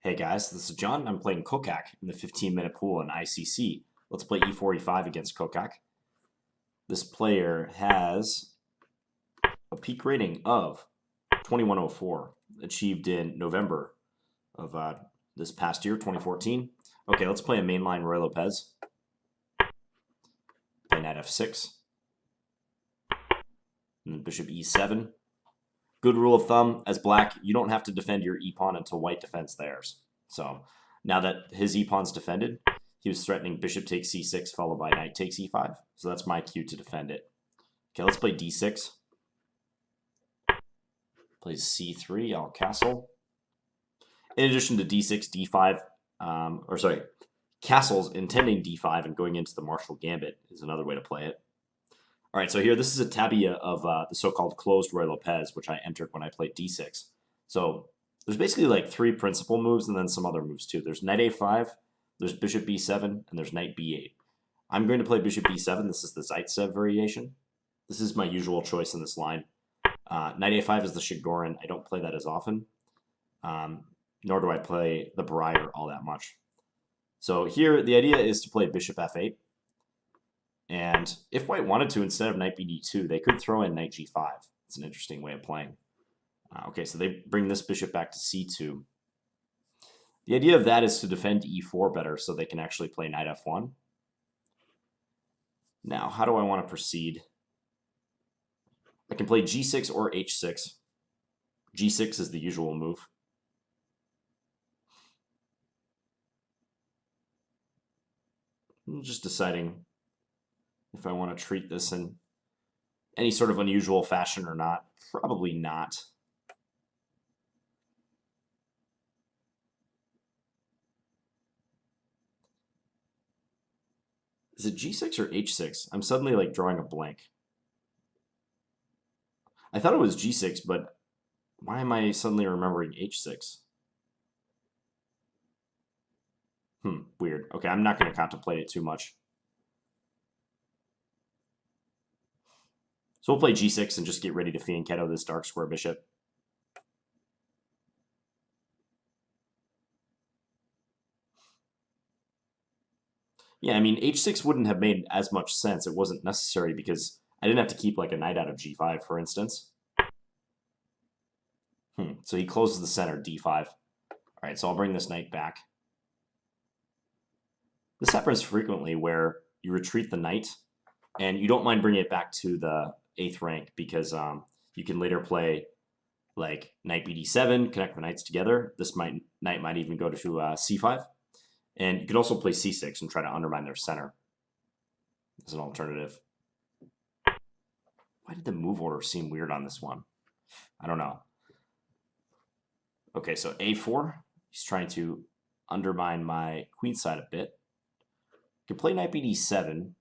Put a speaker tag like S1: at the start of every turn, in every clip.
S1: Hey guys, this is John. I'm playing Kocak in the 15-minute pool in ICC. Let's play e4, e5 against Kocak. This player has a peak rating of 2104, achieved in November of this past year, 2014. Okay, let's play a mainline Ruy Lopez. Play knight f6. And then bishop e7. Good rule of thumb, as black, you don't have to defend your e-pawn until white defends theirs. So now that his e-pawn's defended, he was threatening bishop takes c6 followed by knight takes e5. So that's my cue to defend it. Okay, let's play d6. Plays c3, I'll castle. In addition to d6, d5, castles intending d5 and going into the Marshall Gambit is another way to play it. All right, so here, this is a tabia of the so-called Closed Ruy Lopez, which I entered when I played d6. So there's basically like 3 principal moves and then some other moves too. There's knight a5, there's bishop b7, and there's knight b8. I'm going to play bishop b7. This is the Zaitsev variation. This is my usual choice in this line. Knight a5 is the Chigorin. I don't play that as often, nor do I play the Breyer all that much. So here, the idea is to play bishop f8. And if white wanted to, instead of knight bd2, they could throw in knight g5. It's an interesting way of playing. Okay, so they bring this bishop back to c2. The idea of that is to defend e4 better so they can actually play knight f1. Now, how do I want to proceed? I can play g6 or h6. g6 is the usual move. I'm just deciding if I want to treat this in any sort of unusual fashion or not. Probably not. Is it g6 or h6? I'm suddenly like drawing a blank. I thought it was g6, but why am I suddenly remembering h6? Weird. Okay, I'm not going to contemplate it too much. So we'll play g6 and just get ready to fianchetto this dark square bishop. Yeah, I mean, h6 wouldn't have made as much sense. It wasn't necessary because I didn't have to keep like a knight out of g5, for instance. So he closes the center, d5. All right, so I'll bring this knight back. This happens frequently where you retreat the knight, and you don't mind bringing it back to the 8th rank because you can later play like knight bd7, connect the knights together. This knight might even go to c5. And you could also play c6 and try to undermine their center as an alternative. Why did the move order seem weird on this one? I don't know. Okay, so a4. He's trying to undermine my queen side a bit. You can play knight bd7.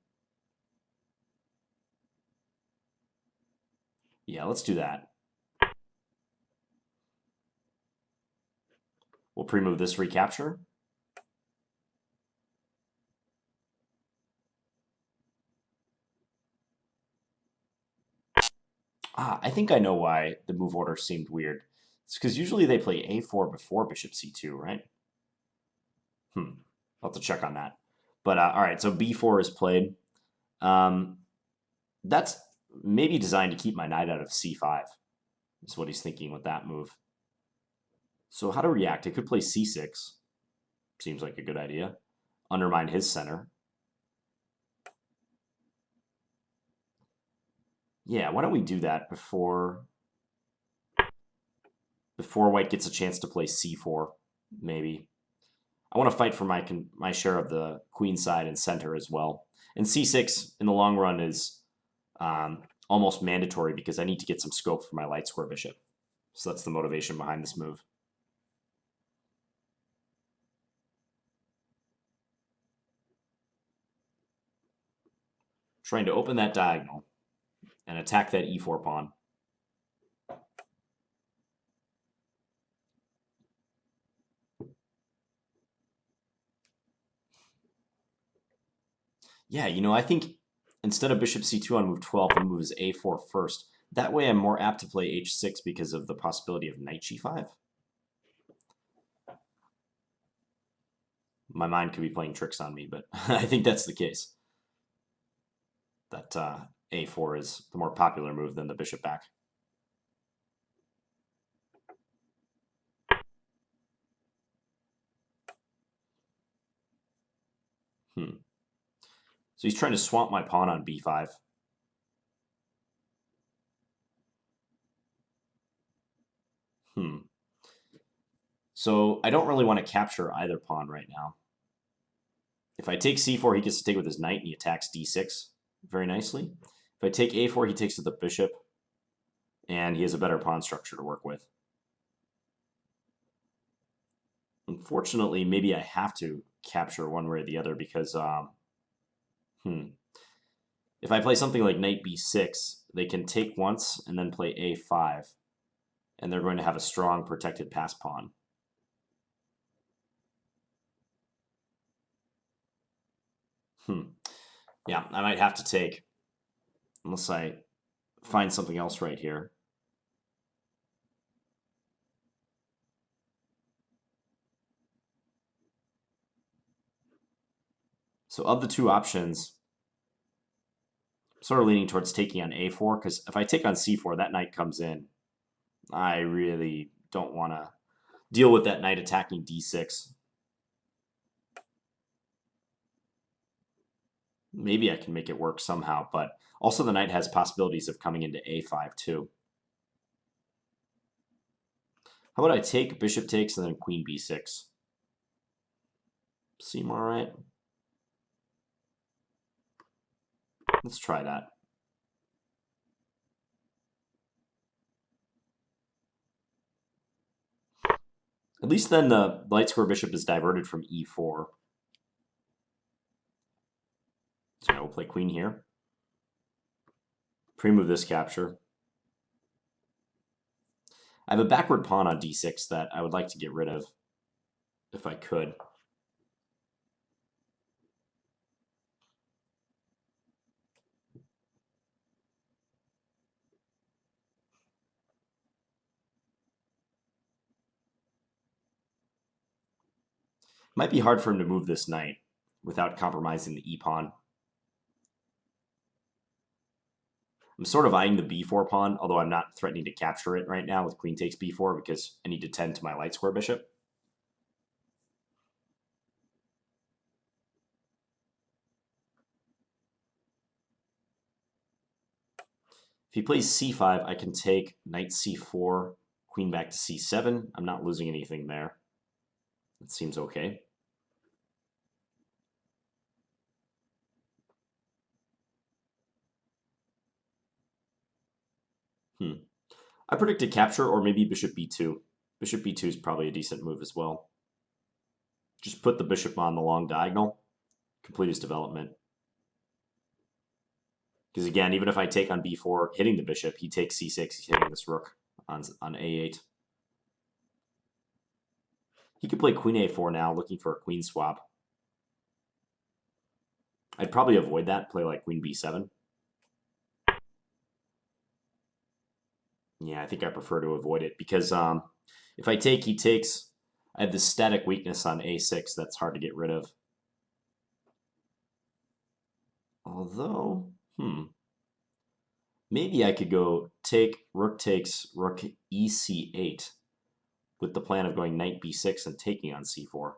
S1: Yeah, let's do that. We'll pre-move this recapture. I think I know why the move order seemed weird. It's because usually they play a4 before bishop c2, right? I'll have to check on that. But all right, so b4 is played. That's maybe designed to keep my knight out of c5. Is what he's thinking with that move. So how to react? I could play c6. Seems like a good idea. Undermine his center. Yeah, why don't we do that before white gets a chance to play c4, maybe. I want to fight for my share of the queen side and center as well. And c6 in the long run is almost mandatory because I need to get some scope for my light square bishop. So that's the motivation behind this move. Trying to open that diagonal and attack that e4 pawn. Yeah, I think instead of bishop c2 on move 12, the move is a4 first. That way I'm more apt to play h6 because of the possibility of knight g5. My mind could be playing tricks on me, but I think that's the case. That a4 is the more popular move than the bishop back. So he's trying to swamp my pawn on b5. So I don't really want to capture either pawn right now. If I take c4, he gets to take with his knight, and he attacks d6 very nicely. If I take a4, he takes with the bishop, and he has a better pawn structure to work with. Unfortunately, maybe I have to capture one way or the other because, if I play something like knight b6, they can take once and then play a5, and they're going to have a strong protected pass pawn. Yeah, I might have to take, unless I find something else right here. So of the two options, I'm sort of leaning towards taking on a4, because if I take on c4, that knight comes in. I really don't want to deal with that knight attacking d6. Maybe I can make it work somehow, but also the knight has possibilities of coming into a5 too. How about I take, bishop takes, and then queen b6? Seem all right? Let's try that. At least then the light square bishop is diverted from e4. So I will play queen here. Pre-move this capture. I have a backward pawn on d6 that I would like to get rid of, if I could. Might be hard for him to move this knight without compromising the e-pawn. I'm sort of eyeing the b4 pawn, although I'm not threatening to capture it right now with queen takes b4 because I need to tend to my light square bishop. If he plays c5, I can take knight c4, queen back to c7. I'm not losing anything there. That seems okay. I predicted capture or maybe bishop b2. Bishop b2 is probably a decent move as well. Just put the bishop on the long diagonal, complete his development. Because again, even if I take on b4, hitting the bishop, he takes c6, he's hitting this rook on a8. He could play queen a4 now, looking for a queen swap. I'd probably avoid that, play like queen b7. Yeah, I think I prefer to avoid it because if I take, he takes. I have this static weakness on a6 that's hard to get rid of. Although, maybe I could go take, rook takes, rook ec8 with the plan of going knight b6 and taking on c4.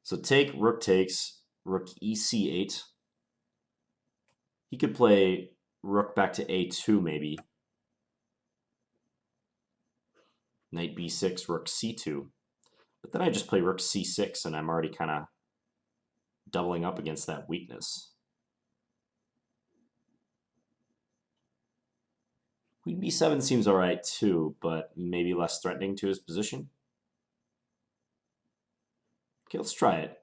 S1: So take, rook takes, rook ec8. He could play rook back to a2 maybe. Knight b6, rook c2. But then I just play rook c6 and I'm already kind of doubling up against that weakness. Queen b7 seems all right too, but maybe less threatening to his position. Okay, let's try it.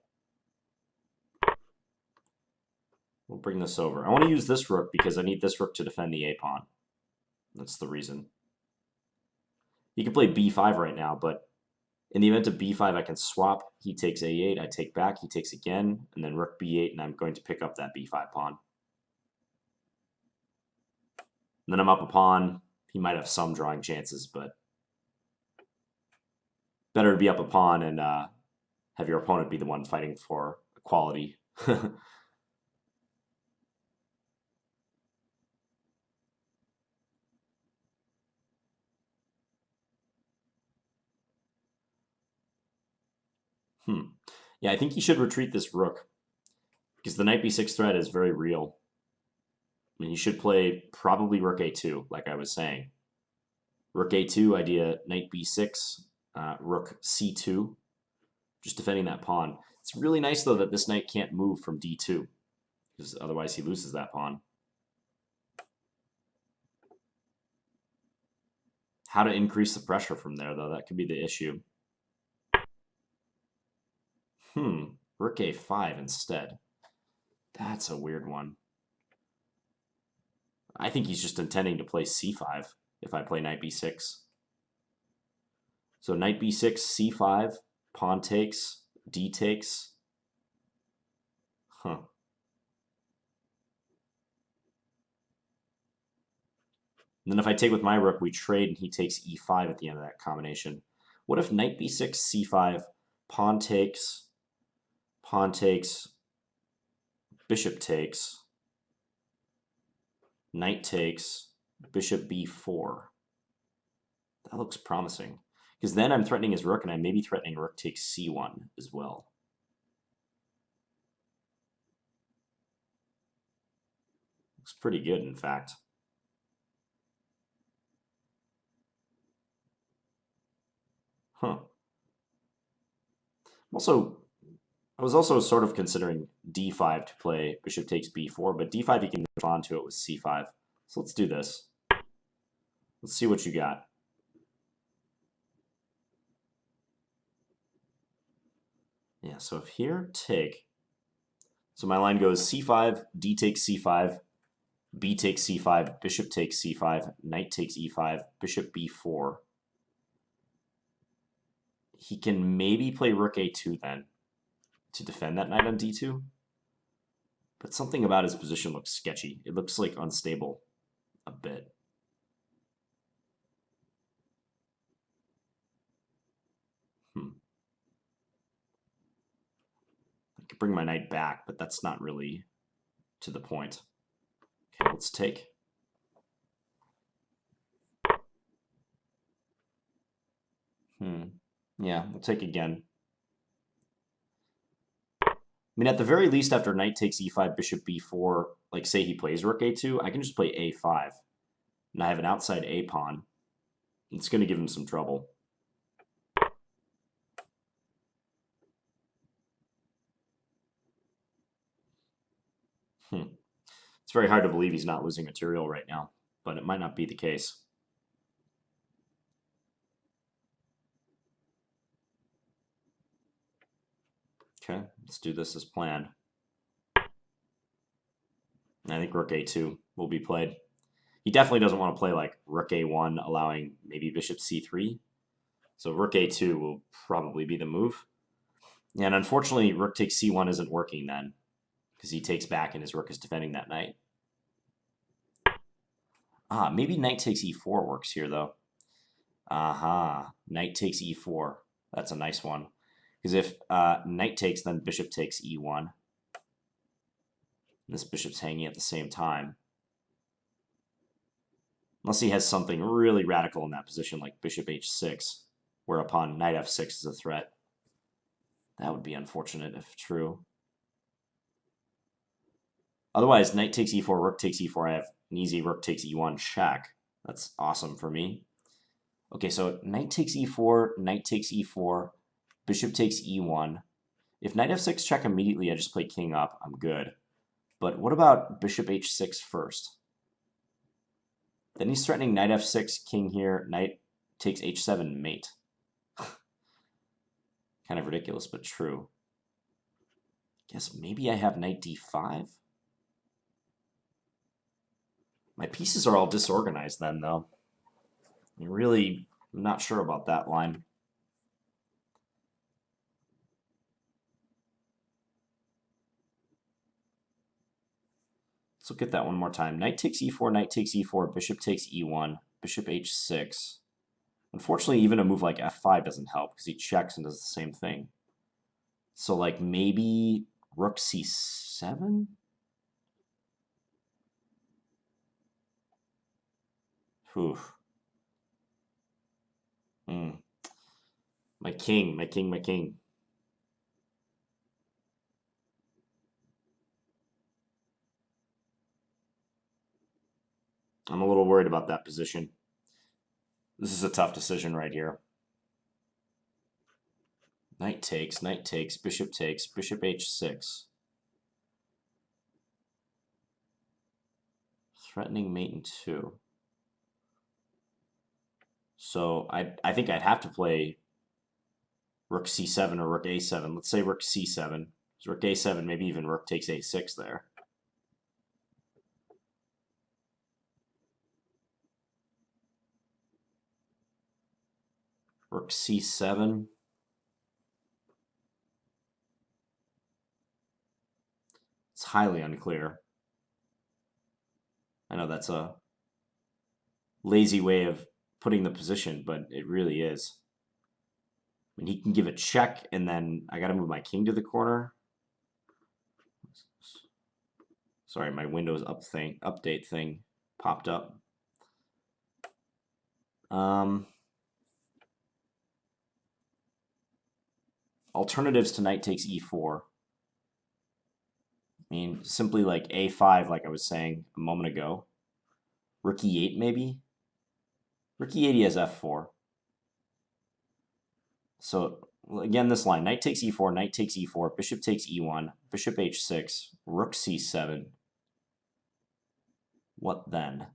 S1: We'll bring this over. I want to use this rook because I need this rook to defend the a-pawn. That's the reason. He can play b5 right now, but in the event of b5, I can swap. He takes a8, I take back, he takes again, and then rook b8, and I'm going to pick up that b5 pawn. And then I'm up a pawn. He might have some drawing chances, but better to be up a pawn and have your opponent be the one fighting for equality. Yeah, I think he should retreat this rook because the knight b6 threat is very real. I mean, he should play probably rook a2, like I was saying. Rook a2, idea knight b6, rook c2, just defending that pawn. It's really nice, though, that this knight can't move from d2, because otherwise he loses that pawn. How to increase the pressure from there, though, that could be the issue. Rook a5 instead. That's a weird one. I think he's just intending to play c5 if I play knight b6. So knight b6, c5, pawn takes, d takes. And then if I take with my rook, we trade and he takes e5 at the end of that combination. What if knight b6, c5, pawn takes, bishop takes, knight takes, bishop b4? That looks promising. Because then I'm threatening his rook, and I may be threatening rook takes c1 as well. Looks pretty good, in fact. I was also sort of considering d5 to play bishop takes b4, but d5 you can move on to it with c5. So let's do this. Let's see what you got. Yeah, so if here take, so my line goes c5, d takes c5, b takes c5, bishop takes c5, knight takes e5, bishop b4. He can maybe play rook a2 then to defend that knight on d2. But something about his position looks sketchy. It looks like unstable a bit. I could bring my knight back, but that's not really to the point. Okay, let's take. Yeah, we'll take again. I mean, at the very least, after knight takes e5, bishop b4, like say he plays rook a2, I can just play a5. And I have an outside a pawn. It's going to give him some trouble. It's very hard to believe he's not losing material right now, but it might not be the case. Okay, let's do this as planned. I think rook a2 will be played. He definitely doesn't want to play like rook a1, allowing maybe bishop c3. So rook a2 will probably be the move. And unfortunately, rook takes c1 isn't working then, because he takes back and his rook is defending that knight. Maybe knight takes e4 works here, though. Knight takes e4. That's a nice one. Because if knight takes, then bishop takes e1. This bishop's hanging at the same time. Unless he has something really radical in that position, like bishop h6, whereupon knight f6 is a threat. That would be unfortunate if true. Otherwise, knight takes e4, rook takes e4. I have an easy rook takes e1 check. That's awesome for me. Okay, so knight takes e4, knight takes e4, bishop takes e1. If knight f6 check immediately, I just play king up. I'm good. But what about bishop h6 first? Then he's threatening knight f6, king here, knight takes h7, mate. Kind of ridiculous, but true. Guess maybe I have knight d5. My pieces are all disorganized then, though. I'm really not sure about that line. Let's look at that one more time. Knight takes e4, knight takes e4, bishop takes e1. bishop h6. Unfortunately, even a move like f5 doesn't help because he checks and does the same thing. So, like, maybe rook c7? Whew. My king, my king, my king. I'm a little worried about that position. This is a tough decision right here. Knight takes, bishop takes, bishop h6. Threatening mate in 2. So I think I'd have to play rook c7 or rook a7. Let's say rook c7. So rook a7, maybe even rook takes a6 there. Rook c7. It's highly unclear. I know that's a lazy way of putting the position, but it really is. I mean, he can give a check, and then I got to move my king to the corner. Sorry, my Windows update thing popped up. Alternatives to knight takes e4. I mean, simply like a5, like I was saying a moment ago. Rook e8, maybe? Rook e8, he has f4. So, again, this line, knight takes e4, knight takes e4, bishop takes e1, bishop h6, rook c7. What then?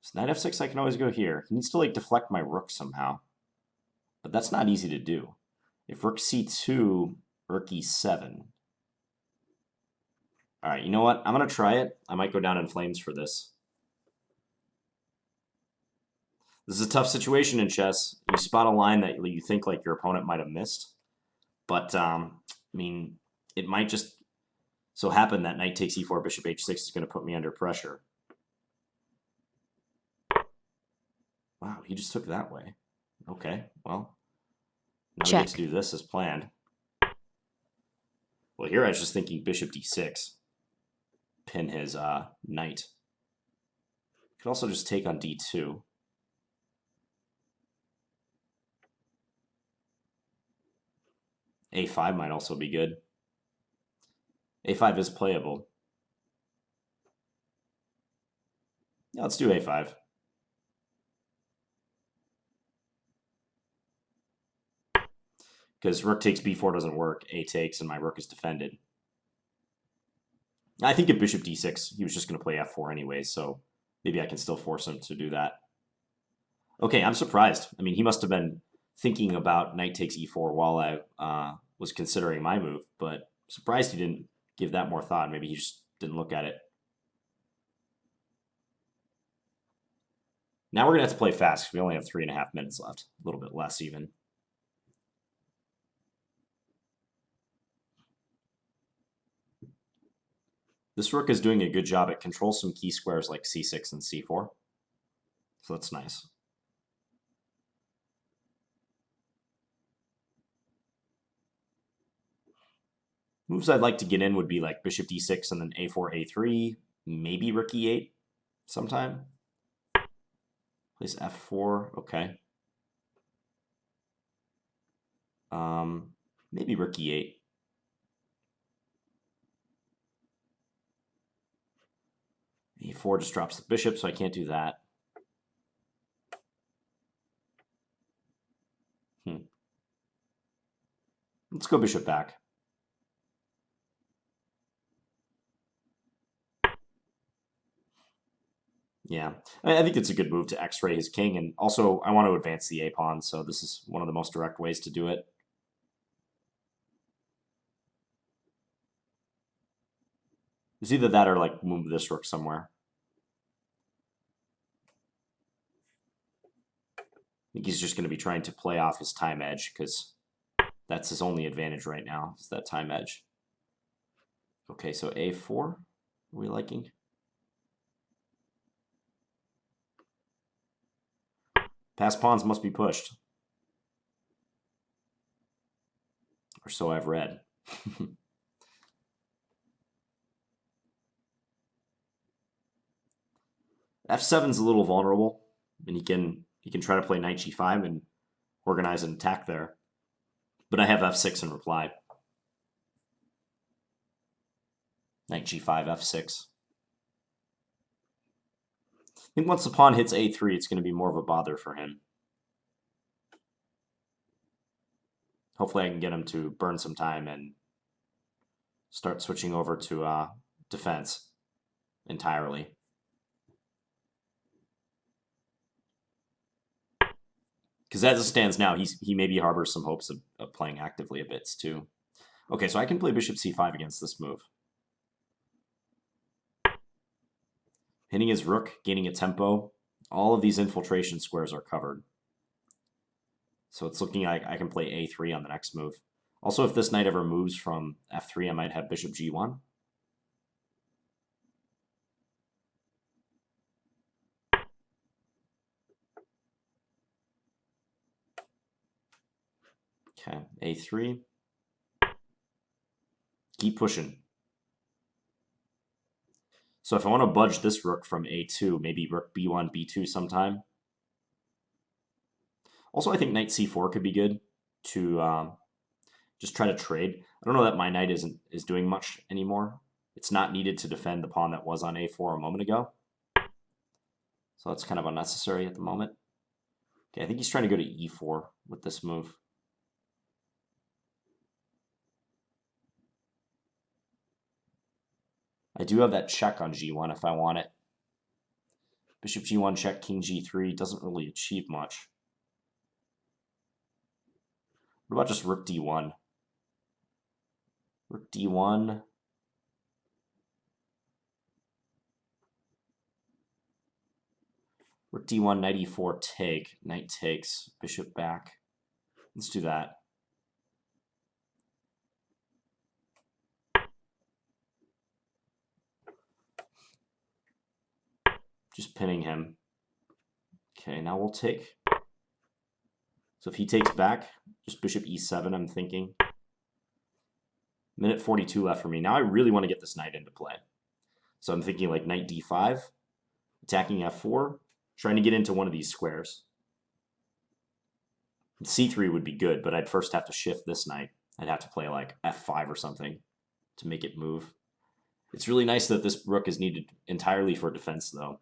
S1: So knight f6, I can always go here. He needs to, like, deflect my rook somehow. But that's not easy to do. If rook c2, rook e7. All right, you know what? I'm going to try it. I might go down in flames for this. This is a tough situation in chess. You spot a line that you think like your opponent might have missed. But, I mean, it might just so happen that knight takes e4, bishop h6 is going to put me under pressure. Wow, he just took that way. Okay, well, now we get to do this as planned. Well, here I was just thinking bishop d6. Pin his knight. Could also just take on d2. a5 might also be good. a5 is playable. Yeah, let's do a5. Because rook takes b4 doesn't work. A takes, and my rook is defended. I think at bishop d6, he was just going to play f4 anyway, so maybe I can still force him to do that. Okay, I'm surprised. I mean, he must have been thinking about knight takes e4 while I was considering my move, but surprised he didn't give that more thought. Maybe he just didn't look at it. Now we're going to have to play fast because we only have 3.5 minutes left. A little bit less even. This rook is doing a good job. It controls some key squares like c6 and c4. So that's nice. Moves I'd like to get in would be like bishop d6 and then a4, a3, maybe rook e8 sometime. Plays f4, okay. Maybe rook e8. e4 just drops the bishop, so I can't do that. Let's go bishop back. Yeah, I think it's a good move to x-ray his king, and also I want to advance the a-pawn, so this is one of the most direct ways to do it. It's either that or like move this rook somewhere. I think he's just going to be trying to play off his time edge because that's his only advantage right now, is that time edge. Okay, so a4. we liking? Passed pawns must be pushed. Or so I've read. F7's a little vulnerable, and he can try to play knight g5 and organize an attack there. But I have f6 in reply. Knight g5, f6. I think once the pawn hits a3, it's going to be more of a bother for him. Hopefully I can get him to burn some time and start switching over to defense entirely. Because as it stands now, he maybe harbors some hopes of playing actively a bit too. Okay, so I can play bishop c5 against this move. Hitting his rook, gaining a tempo. All of these infiltration squares are covered. So it's looking like I can play a3 on the next move. Also, if this knight ever moves from f3, I might have bishop g1. Okay, a3. Keep pushing. So if I want to budge this rook from a2, maybe rook b1, b2 sometime. Also, I think knight c4 could be good to just try to trade. I don't know that my knight is doing much anymore. It's not needed to defend the pawn that was on a4 a moment ago. So that's kind of unnecessary at the moment. Okay, I think he's trying to go to e4 with this move. I do have that check on g1 if I want it. Bishop g1 check, king g3 doesn't really achieve much. What about just rook d1? Rook d1. Rook d1, knight e4, take. Knight takes, bishop back. Let's do that. Just pinning him. Okay, now we'll take. So if he takes back, just bishop e7, I'm thinking. Minute 42 left for me. Now I really want to get this knight into play. So I'm thinking like knight d5, attacking f4, trying to get into one of these squares. c3 would be good, but I'd first have to shift this knight. I'd have to play like f5 or something to make it move. It's really nice that this rook is needed entirely for defense, though.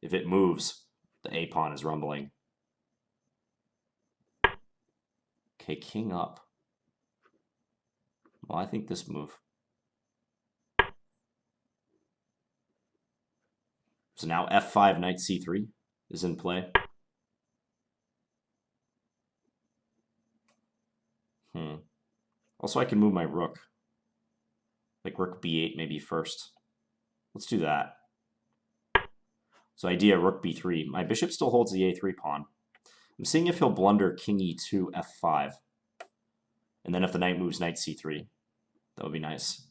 S1: If it moves, the a-pawn is rumbling. Okay, king up. Well, I think this move. So now f5, knight c3 is in play. Also, I can move my rook. Like rook b8 maybe first. Let's do that. So idea rook b3. My bishop still holds the a3 pawn. I'm seeing if he'll blunder king e2, f5. And then if the knight moves knight c3. That would be nice.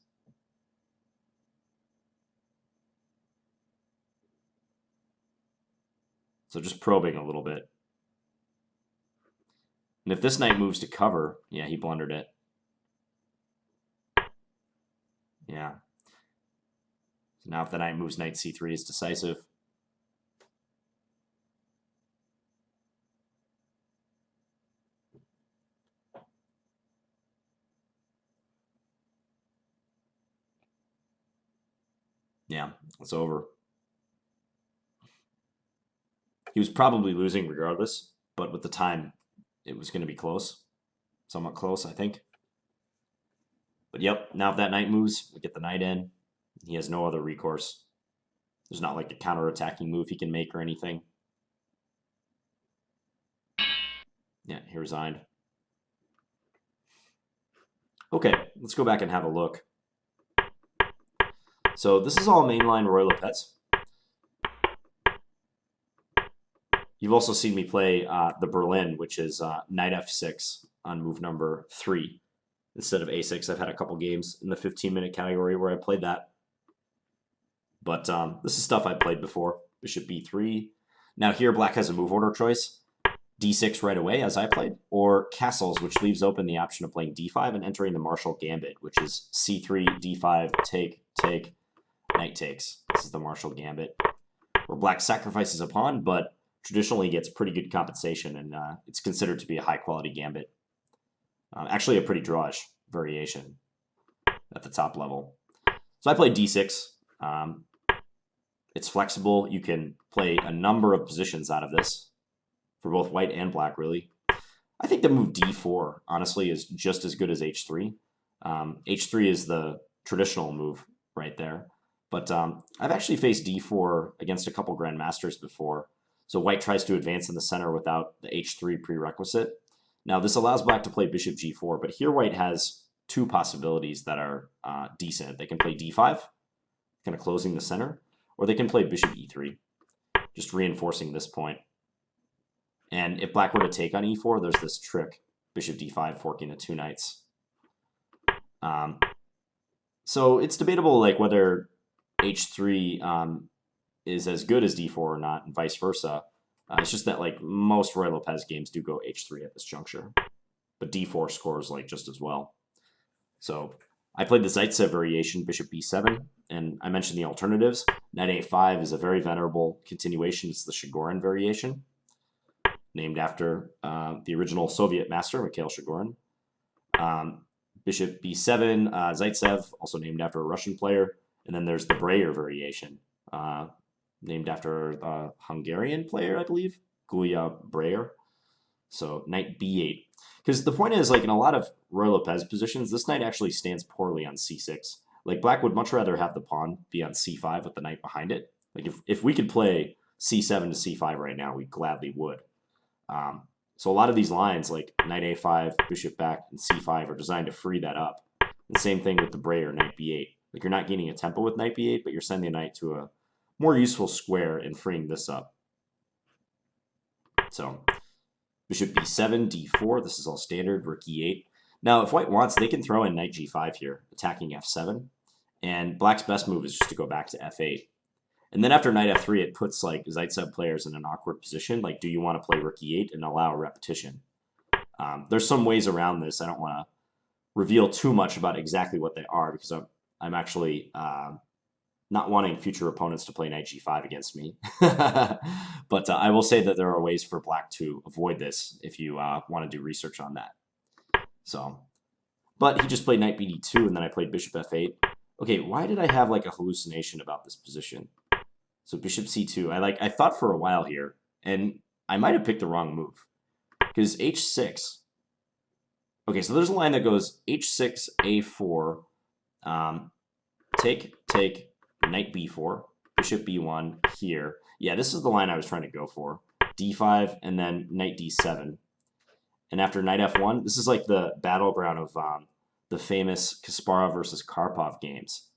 S1: So just probing a little bit. And if this knight moves to cover, yeah, he blundered it. Yeah. So now if the knight moves knight c3 is decisive. Yeah, it's over. He was probably losing regardless, but with the time, it was going to be close. Somewhat close, I think. But yep, now if that knight moves, we get the knight in. He has no other recourse. There's not like a counter-attacking move he can make or anything. Yeah, he resigned. Okay, let's go back and have a look. So this is all mainline Ruy Lopez. You've also seen me play the Berlin, which is knight f6 on move number 3 instead of a6. I've had a couple games in the 15-minute category where I played that. But this is stuff I've played before. Bishop b3. Now here, black has a move order choice. d6 right away, as I played, or castles, which leaves open the option of playing d5 and entering the Marshall Gambit, which is c3, d5, take, take, knight takes. This is the Marshall Gambit, where black sacrifices a pawn, but traditionally gets pretty good compensation, and it's considered to be a high-quality gambit. Actually, a pretty drawish variation at the top level. So I played d6. It's flexible. You can play a number of positions out of this, for both white and black, really. I think the move d4, honestly, is just as good as h3. H3 is the traditional move right there. But I've actually faced d4 against a couple grandmasters before. So white tries to advance in the center without the h3 prerequisite. Now, this allows black to play bishop g4, but here white has two possibilities that are decent. They can play d5, kind of closing the center, or they can play bishop e3, just reinforcing this point. And if black were to take on e4, there's this trick, bishop d5 forking the two knights. So it's debatable like whether h3 is as good as d4 or not, and vice versa. It's just that like most Ruy Lopez games do go h3 at this juncture, but d4 scores like just as well. So I played the Zaitsev variation, bishop b7, and I mentioned the alternatives. Knight a5 is a very venerable continuation. It's the Chigorin variation, named after the original Soviet master, Mikhail Chigorin. Bishop b7, Zaitsev, also named after a Russian player. And then there's the Breyer variation, named after a Hungarian player, I believe, Gulia Breyer. So knight b8. Because the point is, like in a lot of Ruy Lopez positions, this knight actually stands poorly on c6. Like black would much rather have the pawn be on c5 with the knight behind it. Like if we could play c7 to c5 right now, we gladly would. So a lot of these lines, like knight a5, bishop back, and c5, are designed to free that up. The same thing with the Breyer, knight b8. Like you're not gaining a tempo with knight b8, but you're sending a knight to a more useful square and freeing this up. So bishop b7, d4, this is all standard, rook e8. Now, if white wants, they can throw in knight g5 here, attacking f7. And black's best move is just to go back to f8. And then after knight f3, it puts like Zaitsev players in an awkward position. Like, do you want to play rook e8 and allow a repetition? There's some ways around this. I don't want to reveal too much about exactly what they are because I'm actually not wanting future opponents to play knight g5 against me. But I will say that there are ways for black to avoid this if you want to do research on that. So, but he just played knight bd2, and then I played bishop f8. Okay, why did I have like a hallucination about this position? So bishop c2, I thought for a while here, and I might have picked the wrong move. Because h6, okay, so there's a line that goes h6, a4, take, knight b4, bishop b1 here. Yeah, this is the line I was trying to go for. d5, and then knight d7. And after knight f1, this is like the battleground of the famous Kasparov versus Karpov games.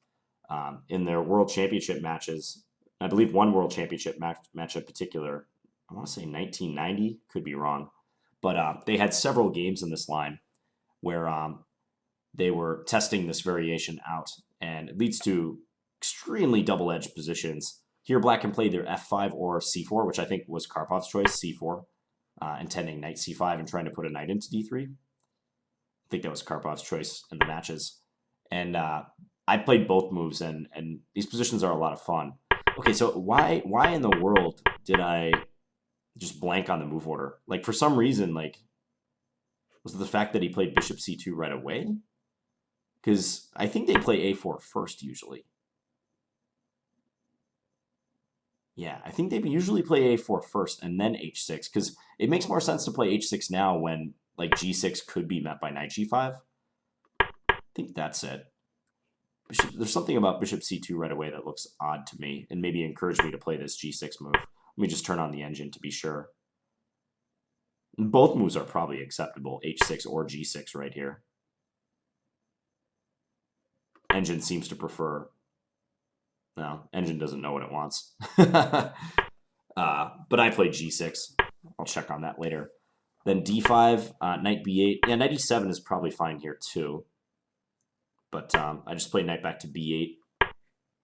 S1: In their World Championship matches, I believe one World Championship match in particular, I want to say 1990, could be wrong, but they had several games in this line where they were testing this variation out, and it leads to extremely double-edged positions. Here, black can play either f5 or c4, which I think was Karpov's choice, c4, intending knight c5 and trying to put a knight into d3. I think that was Karpov's choice in the matches. And I played both moves, and these positions are a lot of fun. Okay, so why in the world did I just blank on the move order? Like, for some reason, like, was it the fact that he played bishop c2 right away? Because I think they play a4 first, usually. Yeah, I think they usually play a4 first and then h6, because it makes more sense to play h6 now when, like, g6 could be met by knight g5. I think that's it. There's something about bishop c2 right away that looks odd to me and maybe encouraged me to play this g6 move. Let me just turn on the engine to be sure. Both moves are probably acceptable, h6 or g6 right here. Engine seems to prefer... No, engine doesn't know what it wants. But I played g6. I'll check on that later. Then d5, knight b8. Yeah, knight e7 is probably fine here too. But I just played knight back to b8.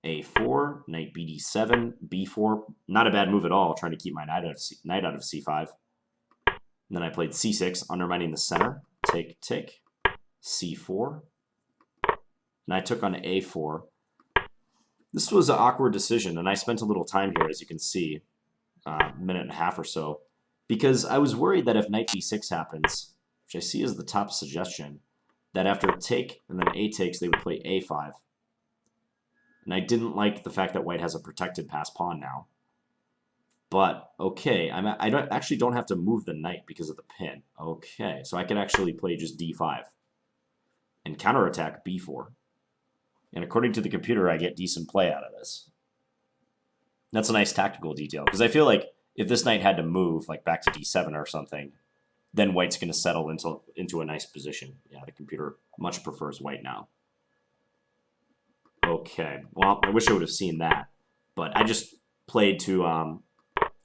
S1: a4, knight bd7, b4. Not a bad move at all, trying to keep my knight out of c5. And then I played c6, undermining the center. Take, take. c4. And I took on a4. This was an awkward decision, and I spent a little time here, as you can see, a minute and a half or so, because I was worried that if knight b6 happens, which I see as the top suggestion, that after take and then a takes, they would play a5. And I didn't like the fact that white has a protected pass pawn now. But, okay, I actually don't have to move the knight because of the pin. Okay, so I could actually play just d5 and counterattack b4. And according to the computer, I get decent play out of this. That's a nice tactical detail, because I feel like if this knight had to move, like back to d7 or something, then white's going to settle into a nice position. Yeah, the computer much prefers white now. Okay, well, I wish I would have seen that, but I just played to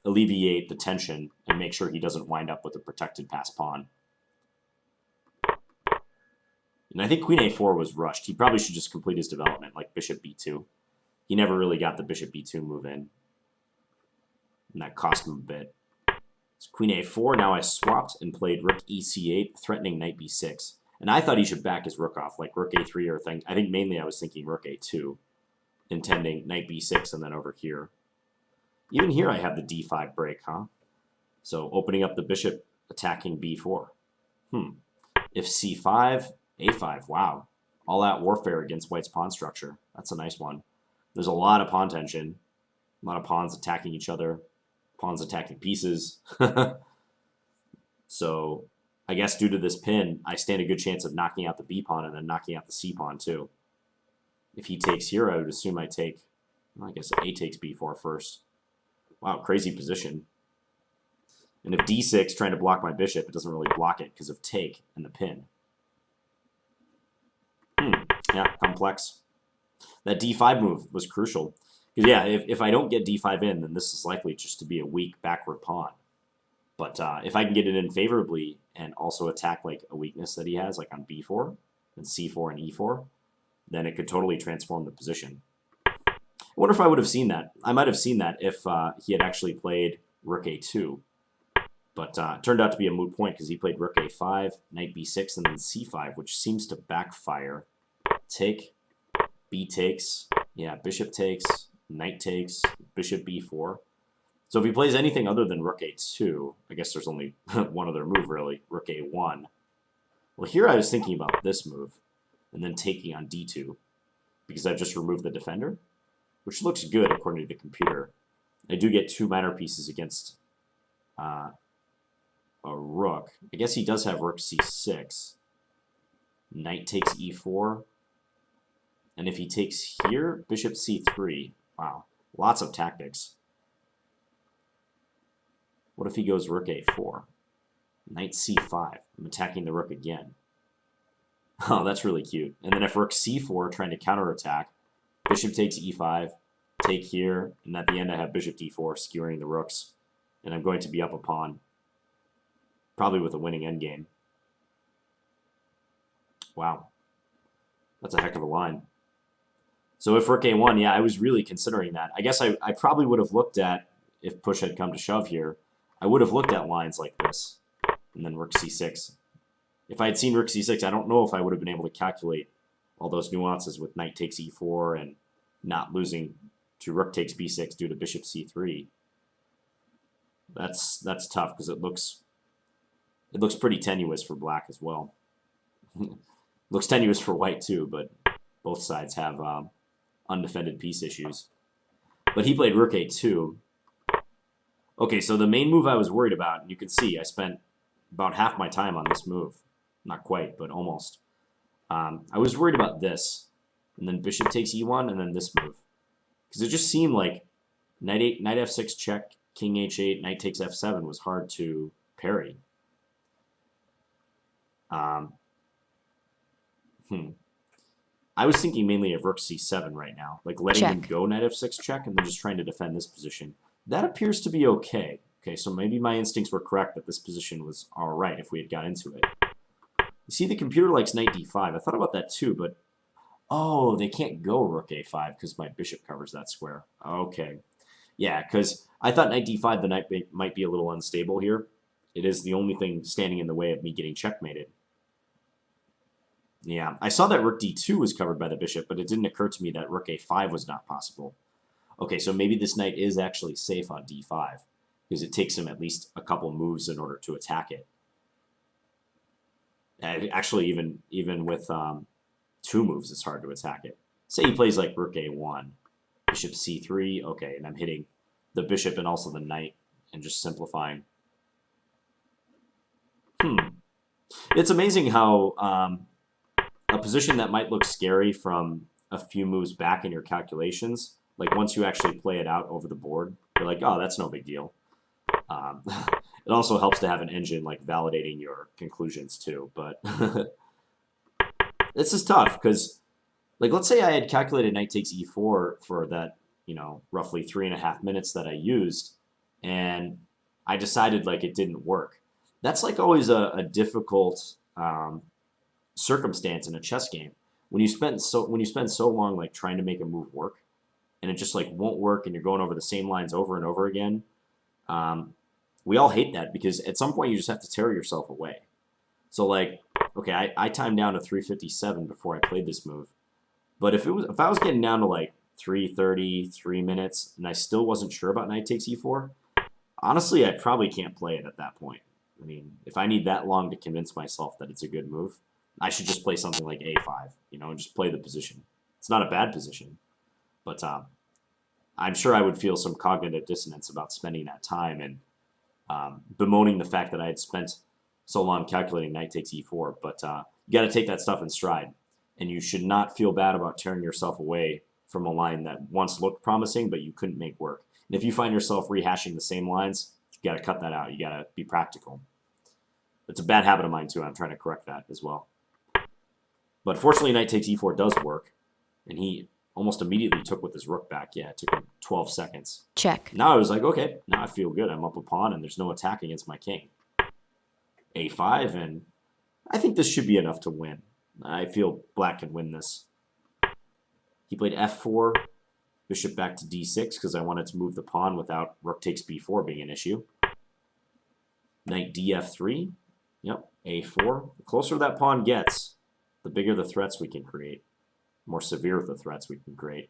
S1: alleviate the tension and make sure he doesn't wind up with a protected pass pawn. And I think queen a4 was rushed. He probably should just complete his development, like bishop b2. He never really got the bishop b2 move in. And that cost him a bit. So queen a4, now I swapped and played rook ec8, threatening knight b6. And I thought he should back his rook off, like rook a3 or thing. I think mainly I was thinking rook a2, intending knight b6 and then over here. Even here I have the d5 break, huh? So opening up the bishop, attacking b4. If c5, a5, wow. All-out warfare against white's pawn structure. That's a nice one. There's a lot of pawn tension. A lot of pawns attacking each other. Pawns attacking pieces. So I guess due to this pin, I stand a good chance of knocking out the b pawn and then knocking out the c pawn too. If he takes here, I would assume I take, well, I guess a takes b4 first. Wow, crazy position. And if d6 trying to block my bishop, it doesn't really block it because of take and the pin. Yeah, complex. That d5 move was crucial. Because yeah, if I don't get d5 in, then this is likely just to be a weak backward pawn. But if I can get it in favorably and also attack like a weakness that he has, like on b4 and c4 and e4, then it could totally transform the position. I wonder if I would have seen that. I might have seen that if he had actually played rook a2. But it turned out to be a moot point because he played rook a5, knight b6, and then c5, which seems to backfire. Take, b takes, yeah, bishop takes, knight takes, bishop b4. So if he plays anything other than rook a2, I guess there's only one other move, really, rook a1. Well, here I was thinking about this move, and then taking on d2, because I've just removed the defender, which looks good according to the computer. I do get 2 minor pieces against a rook. I guess he does have rook c6. Knight takes e4. And if he takes here, bishop c3. Wow, lots of tactics. What if he goes rook a4? Knight c5. I'm attacking the rook again. Oh, that's really cute. And then if rook c4, trying to counterattack, bishop takes e5, take here, and at the end I have bishop d4, skewering the rooks. And I'm going to be up a pawn. Probably with a winning endgame. Wow. That's a heck of a line. So if rook a1, yeah, I was really considering that. I guess I probably would have looked at, if push had come to shove here, I would have looked at lines like this. And then rook c6. If I had seen rook c6, I don't know if I would have been able to calculate all those nuances with knight takes e4 and not losing to rook takes b6 due to bishop c3. That's tough because it looks pretty tenuous for black as well. Looks tenuous for white too, but both sides have undefended piece issues. But he played rook a2. Okay, so the main move I was worried about, and you can see I spent about half my time on this move. Not quite, but almost. I was worried about this, and then bishop takes e1, and then this move. Because it just seemed like knight f6 check, king h8, knight takes f7 was hard to parry. I was thinking mainly of rook c7 right now, like letting him go knight f6 check and then just trying to defend this position. That appears to be okay. Okay, so maybe my instincts were correct that this position was all right if we had got into it. You see, the computer likes knight d5. I thought about that too, but Oh, they can't go rook a5 because my bishop covers that square. Okay. Yeah, because I thought knight d5, the knight might be a little unstable here. It is the only thing standing in the way of me getting checkmated. Yeah, I saw that rook d2 was covered by the bishop, but it didn't occur to me that rook a5 was not possible. Okay, so maybe this knight is actually safe on d5, because it takes him at least a couple moves in order to attack it. Actually, even with 2 moves, it's hard to attack it. Say he plays like rook a1, bishop c3, okay, and I'm hitting the bishop and also the knight, and just simplifying. It's amazing how a position that might look scary from a few moves back in your calculations, like once you actually play it out over the board, you're like, oh, that's no big deal. It also helps to have an engine like validating your conclusions too, but this is tough because, like, let's say I had calculated knight takes e4 for that, roughly 3.5 minutes that I used, and I decided like it didn't work. That's like always a difficult circumstance in a chess game when you spend so long like trying to make a move work, and it just like won't work, and you're going over the same lines over and over again. We all hate that because at some point you just have to tear yourself away. So like, okay, I timed down to 3:57 before I played this move, but if I was getting down to like 3:30, 3 minutes, and I still wasn't sure about knight takes e4, honestly, I probably can't play it at that point. I mean, if I need that long to convince myself that it's a good move, I should just play something like a5, and just play the position. It's not a bad position, but I'm sure I would feel some cognitive dissonance about spending that time and bemoaning the fact that I had spent so long calculating knight takes e4. But you got to take that stuff in stride, and you should not feel bad about tearing yourself away from a line that once looked promising but you couldn't make work. And if you find yourself rehashing the same lines, you got to cut that out. You got to be practical. It's a bad habit of mine too. I'm trying to correct that as well. But fortunately, knight takes e4 does work, and he almost immediately took with his rook back. Yeah, it took him 12 seconds.
S2: Check.
S1: Now I was like, okay, now I feel good. I'm up a pawn, and there's no attack against my king. a5, and I think this should be enough to win. I feel black can win this. He played f4, bishop back to d6, because I wanted to move the pawn without rook takes b4 being an issue. Knight df3. Yep, a4. The closer that pawn gets, the bigger the threats we can create. More severe the threats we can create.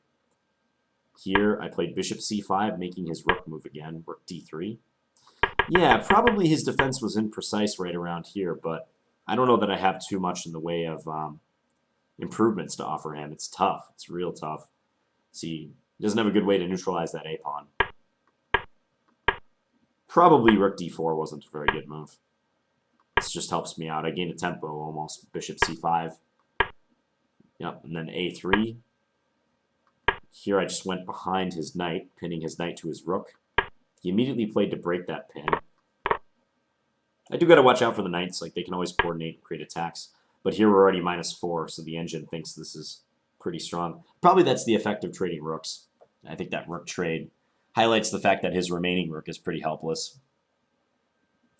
S1: Here, I played bishop c5, making his rook move again, rook d3. Yeah, probably his defense was imprecise right around here, but I don't know that I have too much in the way of improvements to offer him. It's tough. It's real tough. See, he doesn't have a good way to neutralize that a-pawn. Probably rook d4 wasn't a very good move. This just helps me out. I gained a tempo almost. Bishop c5. Yep, and then a3. Here I just went behind his knight, pinning his knight to his rook. He immediately played to break that pin. I do got to watch out for the knights. Like, they can always coordinate and create attacks. But here we're already -4, so the engine thinks this is pretty strong. Probably that's the effect of trading rooks. I think that rook trade highlights the fact that his remaining rook is pretty helpless.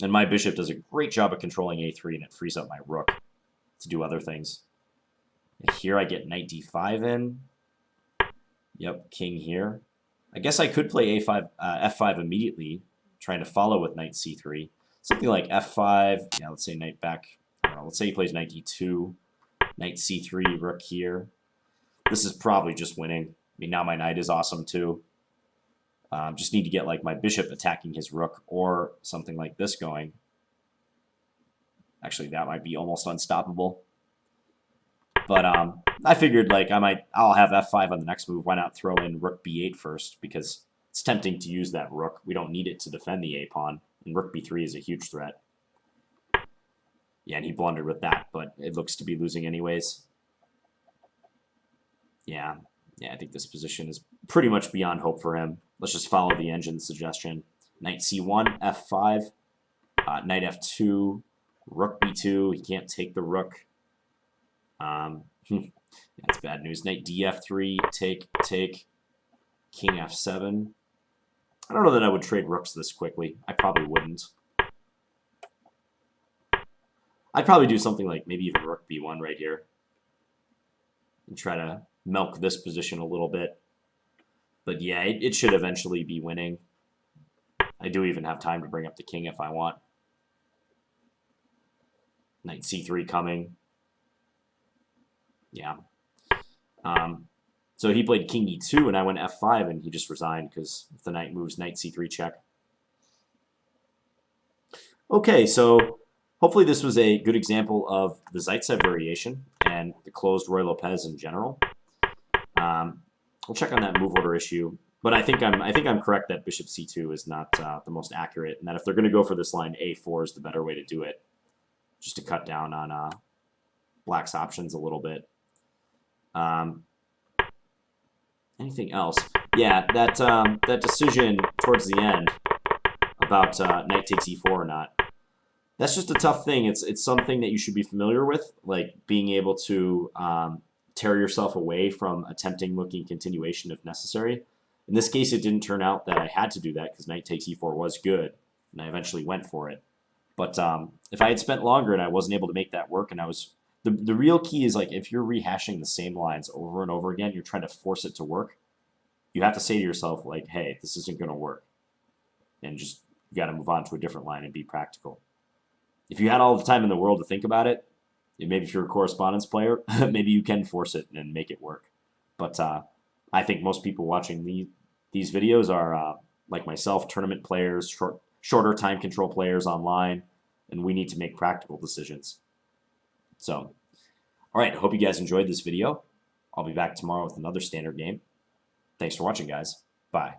S1: And my bishop does a great job of controlling a3, and it frees up my rook to do other things. Here I get knight d5 in. Yep, king here. I guess I could play a5, f5 immediately, trying to follow with knight c3. Something like f5. Yeah, let's say knight back. I don't know, let's say he plays knight d2, knight c3, rook here. This is probably just winning. I mean, now my knight is awesome too. Just need to get like my bishop attacking his rook or something like this going. Actually, that might be almost unstoppable. But I figured like I'll have f5 on the next move. Why not throw in rook b8 first? Because it's tempting to use that rook. We don't need it to defend the a-pawn. And rook b3 is a huge threat. Yeah, and he blundered with that, but it looks to be losing anyways. Yeah, I think this position is pretty much beyond hope for him. Let's just follow the engine suggestion. Knight c1, f5, knight f2, rook b2. He can't take the rook. That's bad news. Knight df3, take, king f7. I don't know that I would trade rooks this quickly. I probably wouldn't. I'd probably do something like maybe even rook b1 right here. and try to milk this position a little bit. But yeah, it should eventually be winning. I do even have time to bring up the king if I want. Knight c3 coming. Yeah. So he played king e2, and I went f5, and he just resigned because if the knight moves, knight c3 check. Okay, so hopefully this was a good example of the Zaitsev variation and the closed Ruy Lopez in general. We'll check on that move order issue, but I think I'm correct that bishop c2 is not the most accurate, and that if they're going to go for this line, a4 is the better way to do it, just to cut down on black's options a little bit. Anything else? Yeah, that decision towards the end about knight takes e4 or not. That's just a tough thing. It's something that you should be familiar with, like being able to tear yourself away from attempting looking continuation if necessary. In this case, it didn't turn out that I had to do that because knight takes e4 was good, and I eventually went for it. But if I had spent longer and I wasn't able to make that work, and I was the real key is like if you're rehashing the same lines over and over again, you're trying to force it to work. You have to say to yourself like, "Hey, this isn't going to work," and just you got to move on to a different line and be practical. If you had all the time in the world to think about it, maybe if you're a correspondence player, maybe you can force it and make it work. But I think most people watching these videos are, like myself, tournament players, shorter time control players online, and we need to make practical decisions. So, all right, I hope you guys enjoyed this video. I'll be back tomorrow with another standard game. Thanks for watching, guys. Bye.